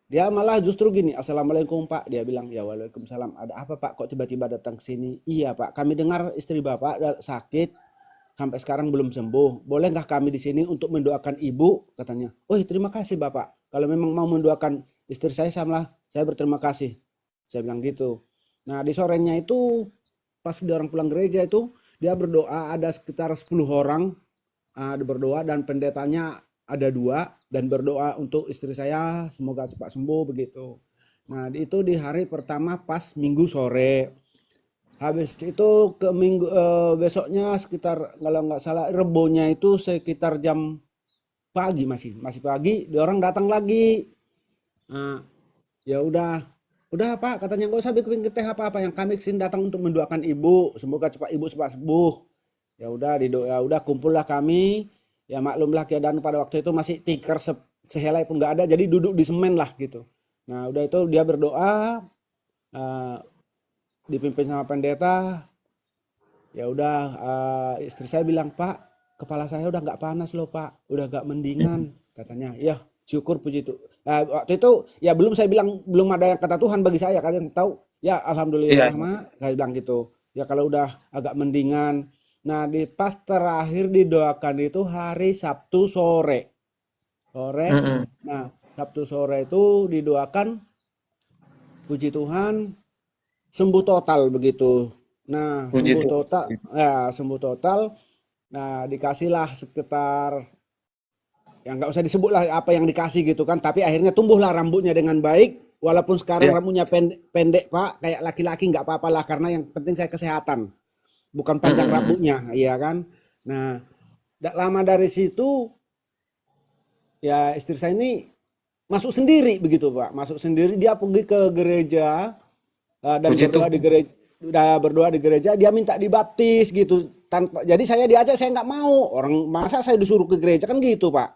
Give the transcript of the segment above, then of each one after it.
Dia malah justru gini, "Assalamualaikum Pak," dia bilang. "Ya waalaikumsalam. Ada apa Pak kok tiba-tiba datang ke sini?" "Iya Pak, kami dengar istri Bapak sakit sampai sekarang belum sembuh. Boleh nggak kami di sini untuk mendoakan ibu?" katanya. "Oh terima kasih Bapak. Kalau memang mau mendoakan istri saya berterima kasih." Saya bilang gitu. Nah di sorenya itu pas dia orang pulang gereja itu dia berdoa ada sekitar 10 orang berdoa dan pendetanya ada dua dan berdoa untuk istri saya semoga cepat sembuh begitu. Nah itu di hari pertama pas minggu sore. Habis itu ke minggu besoknya sekitar kalau nggak salah rebonya itu sekitar jam pagi masih pagi. Dia orang datang lagi. Nah, ya udah Pak katanya nggak usah bikin teh apa-apa yang kami kesini datang untuk mendoakan ibu semoga cepat ibu cepat sembuh. Ya udah didoa udah kumpullah kami. Ya maklumlah keadaan pada waktu itu masih tikar sehelai pun nggak ada jadi duduk di semen lah gitu. Nah udah itu dia berdoa eh, dipimpin sama pendeta. Ya udah istri saya bilang, "Pak, kepala saya udah nggak panas loh Pak, udah nggak mendingan," katanya. Ya syukur puji itu. Waktu itu ya belum saya bilang belum ada kata Tuhan bagi saya kalian tahu. Ya Iya, alhamdulillah mak, saya bilang gitu. Ya kalau udah agak mendingan. Nah di pas terakhir didoakan itu hari Sabtu sore. Sore. mm-mm. Nah Sabtu sore itu didoakan puji Tuhan sembuh total begitu. Nah, Puji sembuh Tuhan. total, ya sembuh total. Nah, dikasihlah sekitar, ya nggak usah disebut lah apa yang dikasih gitu kan. Tapi akhirnya tumbuhlah rambutnya dengan baik. Walaupun sekarang Ya. rambutnya pendek Pak, kayak laki-laki nggak apa-apa lah. Karena yang penting saya kesehatan, bukan panjang Mm-mm. rambutnya, iya kan. Nah, tidak lama dari situ, ya istri saya ini masuk sendiri begitu Pak. Masuk sendiri, dia pergi ke gereja dan Puji berdoa di Tuhan. gereja udah berdoa di gereja dia minta dibaptis gitu tanpa jadi saya diajak saya nggak mau orang masa saya disuruh ke gereja kan gitu Pak.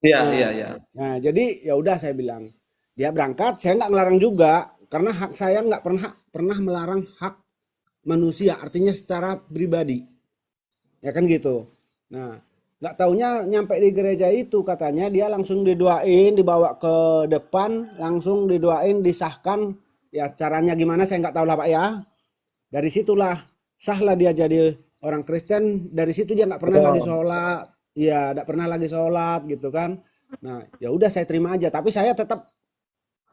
Iya, iya, Nah, iya. nah jadi ya udah saya bilang dia berangkat saya nggak ngelarang juga karena hak saya nggak pernah pernah melarang hak manusia artinya secara pribadi ya kan gitu. Nah nggak taunya nyampe di gereja itu katanya dia langsung didoain dibawa ke depan langsung didoain disahkan ya caranya gimana saya nggak tahu lah Pak ya. Dari situlah sahlah dia jadi orang Kristen. Dari situ dia nggak pernah lagi Oh, sholat. Iya, nggak pernah lagi sholat gitu kan. Nah, ya udah saya terima aja. Tapi saya tetap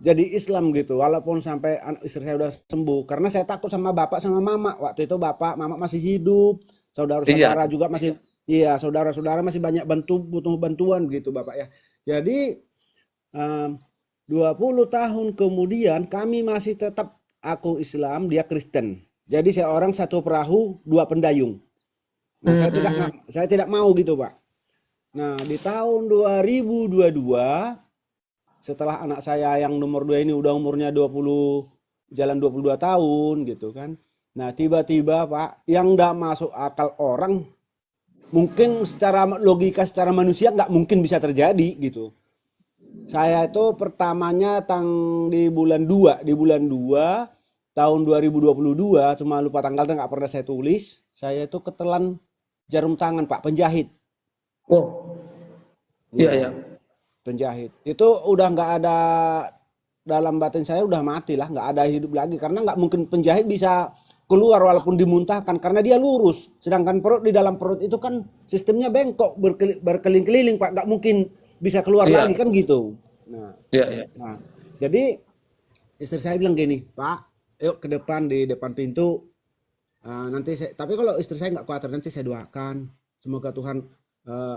jadi Islam gitu. Walaupun sampai anak istri saya udah sembuh. Karena saya takut sama bapak sama mama. Waktu itu bapak, mama masih hidup. iya. Saudara-saudara juga masih, iya saudara-saudara masih banyak butuh bantuan gitu bapak ya. Jadi em, 20 tahun kemudian kami masih tetap aku Islam, dia Kristen. Jadi seorang satu perahu, dua pendayung. Nah, Mm-mm. saya tidak mau gitu, Pak. Nah, di tahun 2022 setelah anak saya yang nomor 2 ini udah umurnya 20 jalan 22 tahun gitu kan. Nah, tiba-tiba Pak, yang enggak masuk akal orang mungkin secara logika secara manusia nggak mungkin bisa terjadi gitu. Saya itu pertamanya di bulan 2 tahun 2022 cuma lupa tanggalnya nggak pernah saya tulis. Saya itu ketelan jarum tangan Pak, penjahit. Oh, iya, Iya, iya. penjahit. Itu udah nggak ada dalam batin saya udah mati lah, nggak ada hidup lagi karena nggak mungkin penjahit bisa keluar walaupun dimuntahkan karena dia lurus. Sedangkan perut di dalam perut itu kan sistemnya bengkok berkeliling-keliling Pak, nggak mungkin bisa keluar Iya, lagi kan gitu. Nah, iya, iya. Nah, jadi istri saya bilang gini, Pak, yuk ke depan di depan pintu. Nanti saya, tapi kalau istri saya nggak khawatir nanti saya doakan. Semoga Tuhan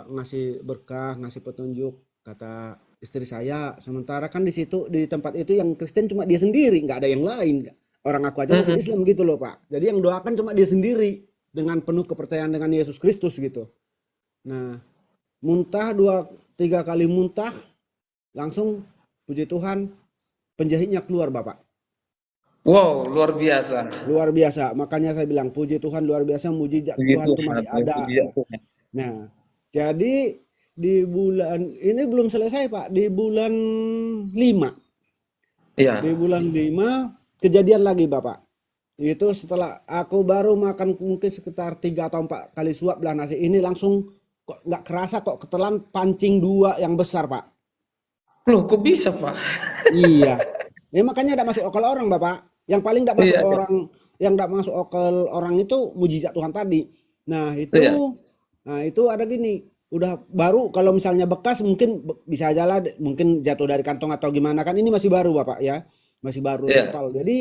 ngasih berkah, ngasih petunjuk. Kata istri saya. Sementara kan di situ di tempat itu yang Kristen cuma dia sendiri, nggak ada yang lain. Orang aku aja masih Mm-mm. Islam gitu loh Pak. Jadi yang doakan cuma dia sendiri dengan penuh kepercayaan dengan Yesus Kristus gitu. Nah, muntah dua tiga kali muntah, langsung puji Tuhan penjahitnya keluar Bapak. Wow, luar biasa. Luar biasa. Makanya saya bilang puji Tuhan luar biasa mujizat Puji Tuhan itu Tuhan, masih ya, ada. puji Tuhan. Nah, jadi di bulan ini belum selesai Pak, di bulan 5. Iya. Di bulan 5 kejadian lagi Bapak. Itu setelah aku baru makan mungkin sekitar 3 atau 4 kali suap lah nasi ini langsung kok nggak kerasa kok ketelan pancing dua yang besar Pak. Loh, kok bisa, Pak? Iya. Ya makanya tidak masuk akal orang, Bapak. Yang paling tidak masuk Iya, iya. orang, yang tidak masuk akal orang itu mujizat Tuhan tadi. Nah, Iya. itu ada gini. Udah baru kalau misalnya bekas mungkin bisa aja lah mungkin jatuh dari kantong atau gimana kan ini masih baru, Bapak ya. Masih baru Iya. total. Jadi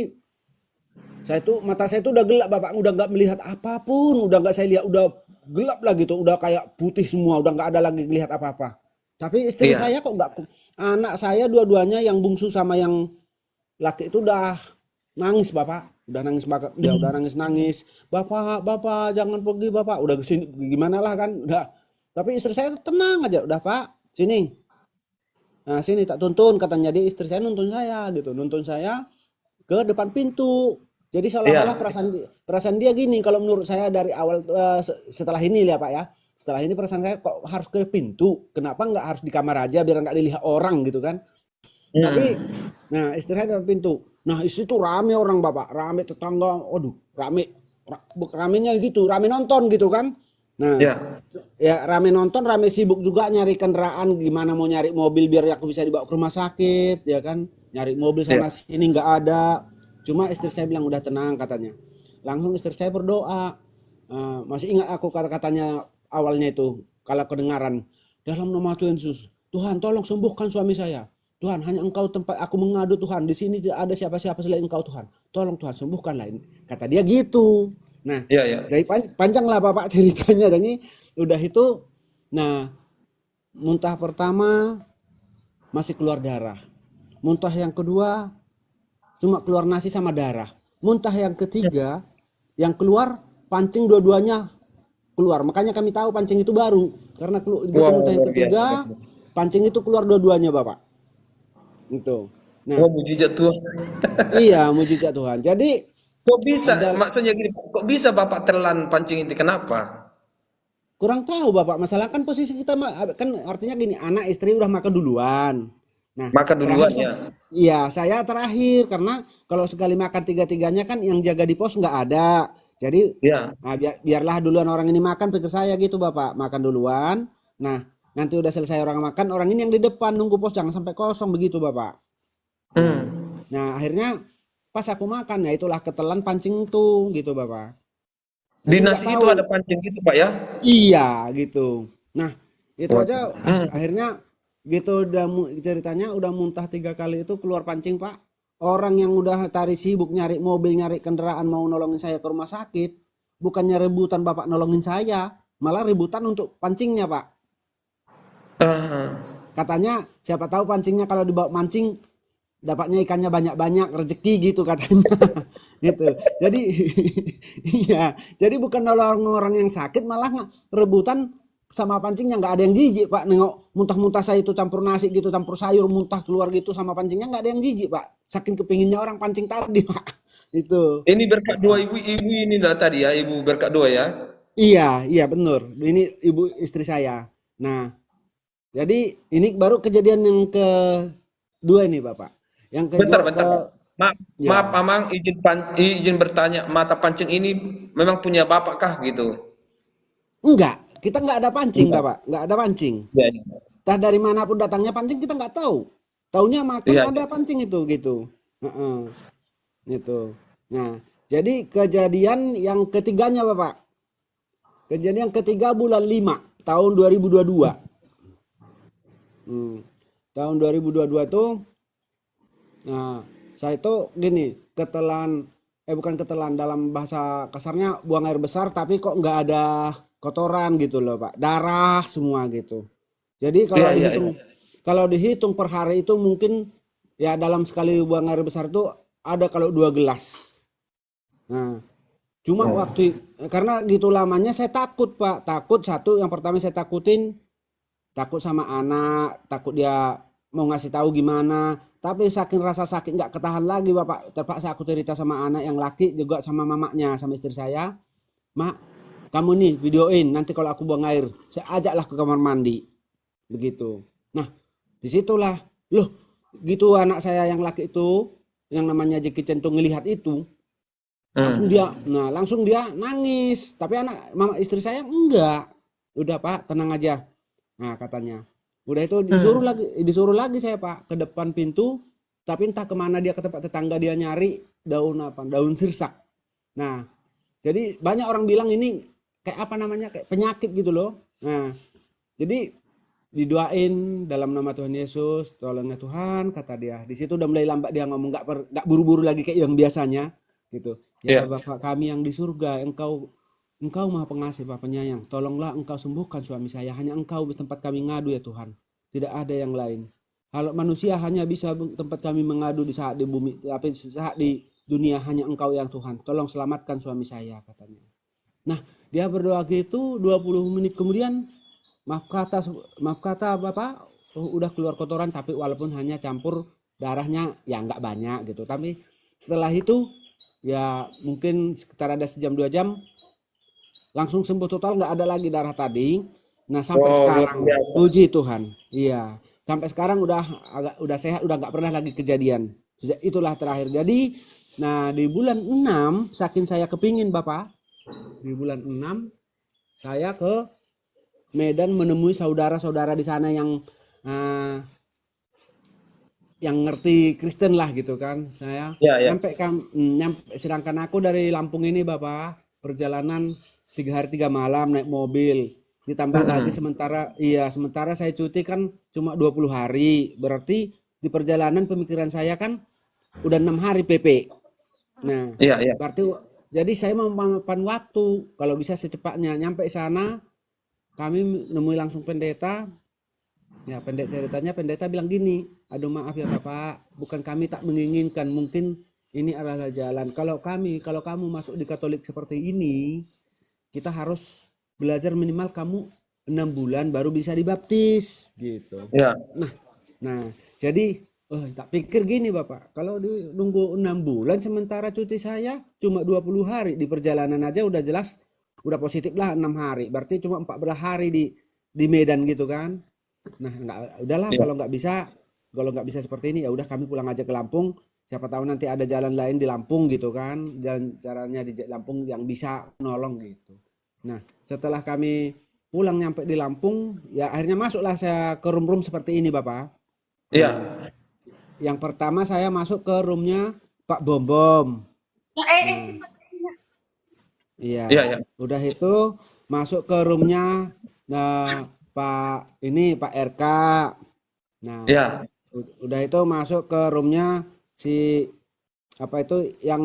mata saya itu udah gelap, Bapak, udah nggak melihat apapun, udah nggak saya lihat, udah gelap lah gitu, udah kayak putih semua, udah nggak ada lagi lihat apa-apa. Tapi istri Iya. saya kok nggak, anak saya dua-duanya yang bungsu sama yang laki itu udah nangis, Bapak, udah nangis banget, dia udah Hmm. nangis-nangis, bapak bapak jangan pergi bapak, udah kesini gimana lah kan, udah. Tapi istri saya tenang aja, udah Pak, sini, nah sini tak tuntun katanya, dia istri saya nuntun saya gitu, nuntun saya ke depan pintu. Jadi seolah-olah Iya. perasaan dia gini, kalau menurut saya dari awal setelah ini ya Pak ya. Setelah ini perasaan saya kok harus ke pintu. Kenapa nggak harus di kamar aja biar nggak dilihat orang gitu kan. Tapi Hmm. nah istri saya depan pintu. Nah istri itu rame orang Bapak, rame tetangga. Waduh, ramenya gitu, rame nonton gitu kan. Nah, Iya. ya rame nonton, rame sibuk juga nyari kendaraan, gimana mau nyari mobil biar aku bisa dibawa ke rumah sakit, ya kan? Nyari mobil Iya. sana sini nggak ada. Cuma istri saya bilang udah tenang katanya. Langsung istri saya berdoa. Masih ingat aku kata-katanya awalnya itu, kalau kedengaran, dalam nama Tuhan Yesus, Tuhan tolong sembuhkan suami saya. Tuhan, hanya Engkau tempat aku mengadu Tuhan. Di sini tidak ada siapa-siapa selain Engkau Tuhan. Tolong Tuhan sembuhkanlah ini. Kata dia gitu. Nah, Iya, iya. dari panjang lah Bapak ceritanya. Jadi udah itu, nah muntah pertama masih keluar darah. Muntah yang kedua cuma keluar nasi sama darah. Muntah yang ketiga yang keluar pancing dua-duanya keluar. Makanya kami tahu pancing itu baru karena gitu Wow, muntah yang luar biasa, luar ketiga biasa. pancing itu keluar dua-duanya Bapak. Itu. Nah, Wah, mujizat Tuhan. iya mujizat Tuhan. Jadi Kok bisa? ada Maksudnya gini, kok bisa Bapak telan pancing itu? Kenapa? kurang tahu Bapak, masalah kan posisi kita kan artinya gini, anak istri udah makan duluan. Nah, Makan terakhir duluan saya, ya. iya saya terakhir karena kalau sekali makan tiga-tiganya kan yang jaga di pos nggak ada. Jadi Iya. biarlah duluan orang ini makan, pikir saya gitu Bapak, makan duluan. Nah, nanti udah selesai orang makan, orang ini yang di depan nunggu pos jangan sampai kosong begitu Bapak. Nah, Hmm. akhirnya pas aku makan, ya itulah ketelan pancing tuh gitu Bapak. Di Jadi nggak nasi itu ada tahu. pancing gitu, Pak ya? Iya gitu. Nah itu Waduh. aja Hmm. akhirnya gitu udah ceritanya udah muntah 3 kali itu keluar pancing Pak. Orang yang udah tadi sibuk nyari mobil nyari kendaraan mau nolongin saya ke rumah sakit. Bukannya rebutan Bapak nolongin saya. Malah rebutan untuk pancingnya Pak. Ah. Katanya siapa tahu pancingnya kalau dibawa mancing dapatnya ikannya banyak-banyak rezeki gitu katanya. Gitu. Jadi iya, jadi bukan nolong orang yang sakit malah rebutan sama pancingnya, nggak ada yang jijik Pak, nengok muntah-muntah saya itu campur nasi gitu campur sayur muntah keluar gitu sama pancingnya, nggak ada yang jijik Pak, saking kepinginnya orang pancing tadi Pak. Itu Ini berkat doa ibu-ibu ini lah tadi ya, ibu berkat doa ya. iya iya benar, ini ibu istri saya. Nah jadi ini baru kejadian yang kedua ini Bapak, yang Bentar, kedua bentar, Pak. Maaf, maaf, ya. Amang, izin bertanya, mata pancing ini memang punya Bapak kah gitu? Enggak, kita nggak ada pancing, Enggak. Bapak. Nggak ada pancing. Iya, iya. Entah dari manapun datangnya pancing kita nggak tahu. Taunya makan Iya, ada iya. pancing itu gitu. Heeh, gitu. Nah, jadi kejadian yang ketiganya, Bapak. Kejadian yang ketiga bulan 5 tahun 2022. Hmm. Tahun 2022 tuh, nah, saya itu gini, ketelan, bukan ketelan, dalam bahasa kasarnya buang air besar, tapi kok nggak ada kotoran gitu loh, Pak. Darah semua gitu. Jadi Iya, iya, iya. kalau dihitung per hari itu mungkin ya dalam sekali buang air besar itu ada kalau 2 gelas. Nah, cuma Oh. waktu karena gitu lamanya saya takut Pak, takut satu yang pertama saya takutin takut sama anak, takut dia mau ngasih tahu gimana. Tapi saking rasa sakit nggak ketahan lagi Bapak, terpaksa aku cerita sama anak yang laki juga sama mamanya sama istri saya. Mak, kamu nih videoin nanti kalau aku buang air, saya ajaklah ke kamar mandi. Begitu. Nah, disitulah, loh, gitu anak saya yang laki itu, yang namanya Jeki Centung ngelihat itu, Hmm. langsung dia nangis. Tapi anak mama istri saya enggak. Udah Pak, tenang aja. Nah, katanya. Udah itu Hmm. disuruh lagi saya Pak ke depan pintu, tapi entah kemana dia ke tempat tetangga dia nyari daun apa, daun sirsak. Nah, jadi banyak orang bilang ini kayak apa namanya, kayak penyakit gitu loh. Nah, jadi didoain dalam nama Tuhan Yesus, tolongnya Tuhan kata dia. Di situ udah mulai lambat dia ngomong, nggak buru-buru lagi kayak yang biasanya gitu. Ya Ya. Bapak kami yang di surga, Engkau Maha Pengasih, Maha Penyayang. Tolonglah Engkau sembuhkan suami saya. Hanya Engkau tempat kami ngadu ya Tuhan. Tidak ada yang lain. Kalau manusia hanya bisa tempat kami mengadu di saat di bumi, tapi saat di dunia hanya Engkau yang Tuhan. Tolong selamatkan suami saya katanya. Nah, dia berdoa gitu 20 menit kemudian maaf kata maaf kata Bapak, udah keluar kotoran tapi walaupun hanya campur darahnya ya nggak banyak gitu. Tapi setelah itu ya mungkin sekitar ada sejam 2 jam langsung sembuh total, nggak ada lagi darah tadi. Nah sampai Oh, luar sekarang biasa. puji Tuhan, iya sampai sekarang udah sehat, udah nggak pernah lagi kejadian. Sejak itulah terakhir. Jadi nah di bulan 6 saking saya kepingin Bapak, di bulan 6 saya ke Medan menemui saudara-saudara di sana eh, yang ngerti Kristen lah gitu kan. Saya Ya, ya. sedangkan aku dari Lampung ini Bapak perjalanan 3 hari 3 malam naik mobil. Ditambah lagi Mm-mm. sementara saya cuti kan cuma 20 hari. Berarti di perjalanan pemikiran saya kan udah 6 hari PP. Nah, Iya, iya. berarti jadi saya memapan waktu kalau bisa secepatnya nyampe sana. Kami nemui langsung pendeta. Ya, pendeta bilang gini, aduh maaf ya Bapak, bukan kami tak menginginkan, mungkin ini adalah jalan. Kalau kamu masuk di Katolik seperti ini, kita harus belajar minimal kamu 6 bulan baru bisa dibaptis, gitu. Ya. Nah, nah, jadi tak pikir gini Bapak, kalau nunggu 6 bulan sementara cuti saya cuma 20 hari di perjalanan aja udah jelas udah positif lah 6 hari, berarti cuma 14 hari di Medan gitu kan. Nah, nggak udahlah Ya. kalau nggak bisa seperti ini ya udah kami pulang aja ke Lampung. Siapa tahu nanti ada jalan lain di Lampung gitu kan. Jalan caranya di Lampung yang bisa nolong gitu. Nah, setelah kami pulang nyampe di Lampung, ya akhirnya masuklah saya ke room-room seperti ini, Bapak. Nah, Iya. yang pertama saya masuk ke roomnya Pak Bom Bom. Nah, iya. Iya, iya. Udah itu masuk ke roomnya nah, Pak RK. Nah, Iya. udah itu masuk ke roomnya si apa itu yang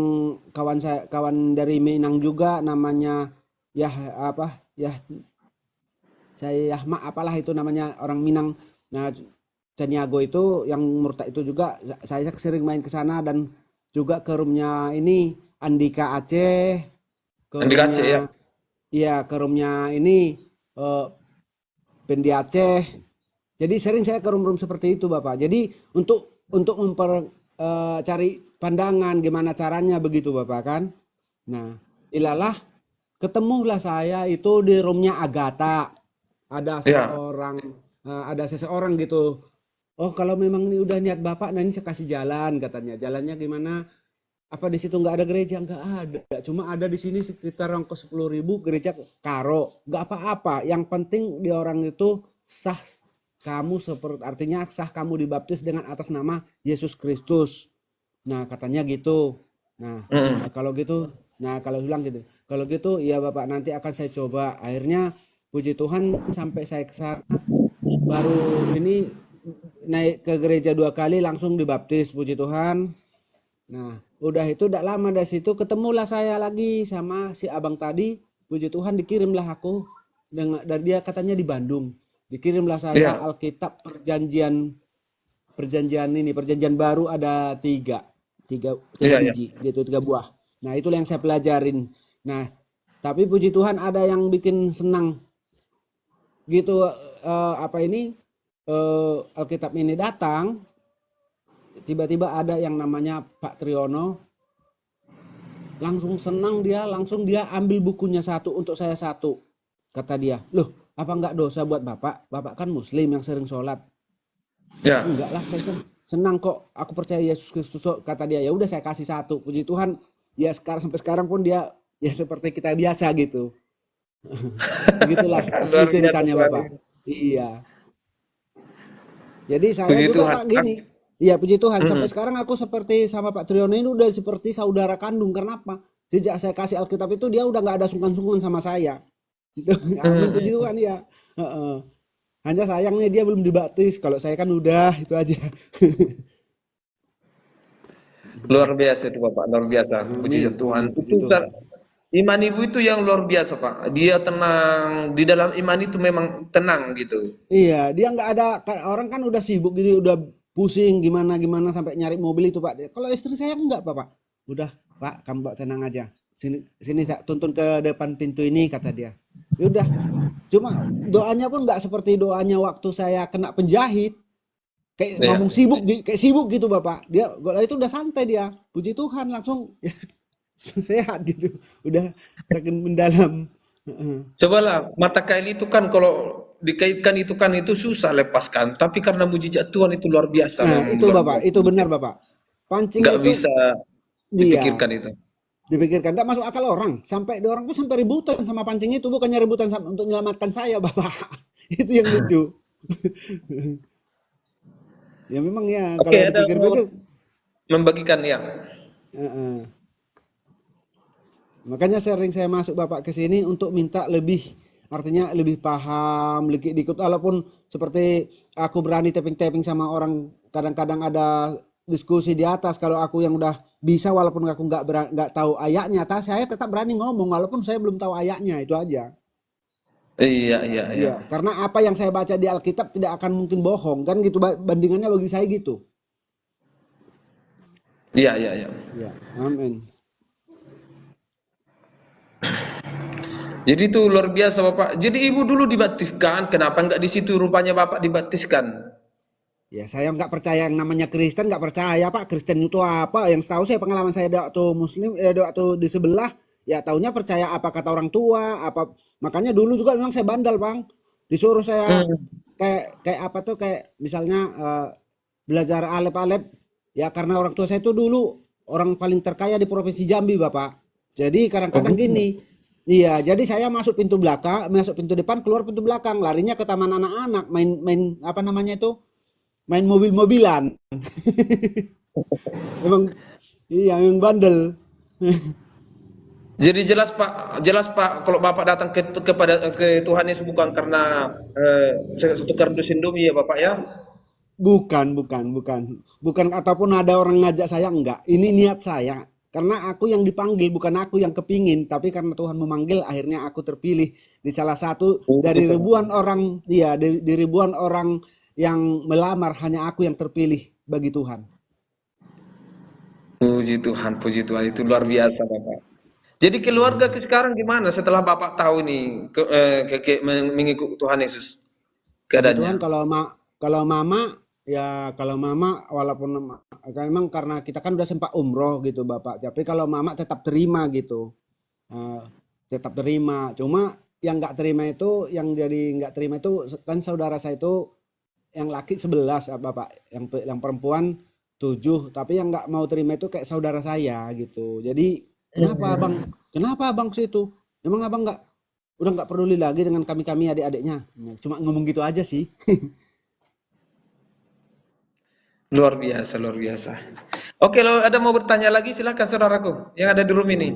kawan dari Minang juga namanya ya apa ya saya Yahma apalah itu namanya orang Minang. Nah, Caniago itu yang murtad itu juga saya sering main ke sana dan juga ke roomnya ini Andika Aceh, ke Yang di Aceh ya. roomnya iya ke roomnya ini eh, Pendi Aceh. Jadi sering saya ke room-room seperti itu, Bapak. Jadi untuk cari pandangan gimana caranya begitu, Bapak kan. Nah, ilalah ketemulah saya itu di roomnya Agatha. Ada Iya. ada seseorang gitu. Oh, kalau memang ini udah niat Bapak, nah ini saya kasih jalan katanya. Jalannya gimana? Apa di situ nggak ada gereja? Nggak ada. Cuma ada di sini sekitar ongkos 10.000 gereja Karo. Nggak apa-apa. Yang penting di orang itu sah kamu seperti artinya sah kamu dibaptis dengan atas nama Yesus Kristus. Nah, katanya gitu. Nah, Mm-mm. kalau bilang gitu. Kalau gitu, ya Bapak nanti akan saya coba. Akhirnya puji Tuhan sampai saya ke sana baru ini naik ke gereja 2 kali langsung dibaptis puji Tuhan. Nah, udah itu tidak lama dari situ ketemulah saya lagi sama si abang tadi. Puji Tuhan dikirimlah aku dengan dari dia katanya di Bandung. Dikirimlah saya Iya. Alkitab perjanjian baru ada tiga Iya, iya. biji gitu 3 buah. Nah itulah yang saya pelajarin. Nah tapi puji Tuhan ada yang bikin senang gitu apa ini Alkitab ini datang tiba-tiba ada yang namanya Pak Triyono langsung dia ambil bukunya satu untuk saya satu kata dia loh apa enggak dosa buat bapak kan muslim yang sering sholat Iya. enggak lah saya senang kok aku percaya Yesus Kristus kok kata dia ya udah saya kasih satu puji Tuhan ya sampai sekarang pun dia ya seperti kita biasa gitu begitulah asli Luar biasa ceritanya sekali. Bapak iya Jadi saya Puji juga Tuhan. Pak gini, iya puji Tuhan, Mhm. sampai sekarang aku seperti sama Pak Triyono ini udah seperti saudara kandung. Karena apa? Sejak saya kasih Alkitab itu dia udah nggak ada sungkan-sungkan sama saya. Itu, amin puji Mhm. Tuhan ya. Heeh. Hanya sayangnya dia belum dibaptis. Kalau saya kan udah, itu aja. Luar biasa itu Bapak, luar biasa. Puji Amin, Tuhan. amin puji Itu Tuhan. iman ibu itu yang luar biasa Pak. Dia tenang di dalam iman itu memang tenang gitu. Iya, dia nggak ada orang kan udah sibuk gitu, udah pusing gimana gimana sampai nyari mobil itu Pak. Kalau istri saya enggak Pak. Udah Pak, kamu Pak tenang aja. Sini sini tak tuntun ke depan pintu ini kata dia. Ya udah, cuma doanya pun nggak seperti doanya waktu saya kena penjahit. Kayak Ya. ngomong sibuk, kayak sibuk gitu Bapak. Dia kalau itu udah santai dia. Puji Tuhan langsung sehat gitu. Udah saking mendalam. Heeh. Cobalah mata kail itu kan kalau dikaitkan itu susah lepaskan. Tapi karena mujizat Tuhan itu luar biasa, Nah, memang itu luar Bapak, biasa. itu benar Bapak. Pancing Nggak itu bisa dia dipikirkan itu. dipikirkan tidak masuk akal orang. Sampai orang tuh sampai ributan sama pancing itu bukannya ributan untuk menyelamatkan saya, Bapak. Itu yang lucu. Ya memang ya Oke, kalau ada mau dipikir-pikir. membagikan ya. Heeh. Makanya sering saya masuk Bapak ke sini untuk minta lebih, artinya lebih paham, lebih dikit walaupun seperti aku berani tapping-tapping sama orang, kadang-kadang ada diskusi di atas kalau aku yang udah bisa walaupun aku nggak tahu ayatnya, saya tetap berani ngomong walaupun saya belum tahu ayatnya, itu aja. Iya, iya, iya. Iya, karena apa yang saya baca di Alkitab tidak akan mungkin bohong kan gitu bandingannya bagi saya gitu. Iya, iya, iya. Ya, amin. Jadi itu luar biasa Bapak. Jadi ibu dulu dibaptiskan, kenapa enggak di situ rupanya Bapak dibaptiskan? Ya saya nggak percaya yang namanya Kristen, nggak percaya Pak. Kristen itu apa? Yang tahu saya pengalaman saya waktu Muslim, waktu di sebelah, ya taunya percaya apa kata orang tua, apa makanya dulu juga memang saya bandal Bang. Disuruh saya Hmm. kayak kayak apa tuh kayak misalnya belajar alep-alep ya karena orang tua saya itu dulu orang paling terkaya di Provinsi Jambi Bapak. Jadi Oh kadang-kadang gitu. gini, iya, jadi saya masuk pintu belakang, masuk pintu depan, keluar pintu belakang, larinya ke taman anak-anak, main-main apa namanya itu? Main mobil-mobilan. Emang iya, emang bandel. Jadi jelas Pak, kalau Bapak datang ke Tuhan Yesus bukan karena satu kardus Indomie ya Bapak ya. Bukan, bukan, bukan. Bukan ataupun ada orang ngajak saya, enggak. Ini niat saya. Karena aku yang dipanggil, bukan aku yang kepingin. Tapi karena Tuhan memanggil, akhirnya aku terpilih di salah satu dari Oh, ribuan orang, iya, di ribuan orang yang melamar, hanya aku yang terpilih bagi Tuhan. puji Tuhan itu luar biasa Bapak. Jadi keluarga ke sekarang gimana setelah Bapak tahu nih mengikut Tuhan Yesus Puji Tuhan keadaannya? kalau mama ya kalau mama walaupun memang karena kita kan udah sempat umroh gitu Bapak, tapi kalau mama tetap terima gitu. Eh, tetap terima. Cuma yang nggak terima itu yang jadi nggak terima itu kan saudara saya itu yang laki 11 Bapak, yang perempuan 7, tapi yang nggak mau terima itu kayak saudara saya gitu. Jadi kenapa abang? Hmm. Kenapa abang situ? Emang abang nggak udah nggak peduli lagi dengan kami adik-adiknya? Cuma ngomong gitu aja sih. Luar biasa, luar biasa. Oke, lo ada mau bertanya lagi silakan saudaraku yang ada di room ini.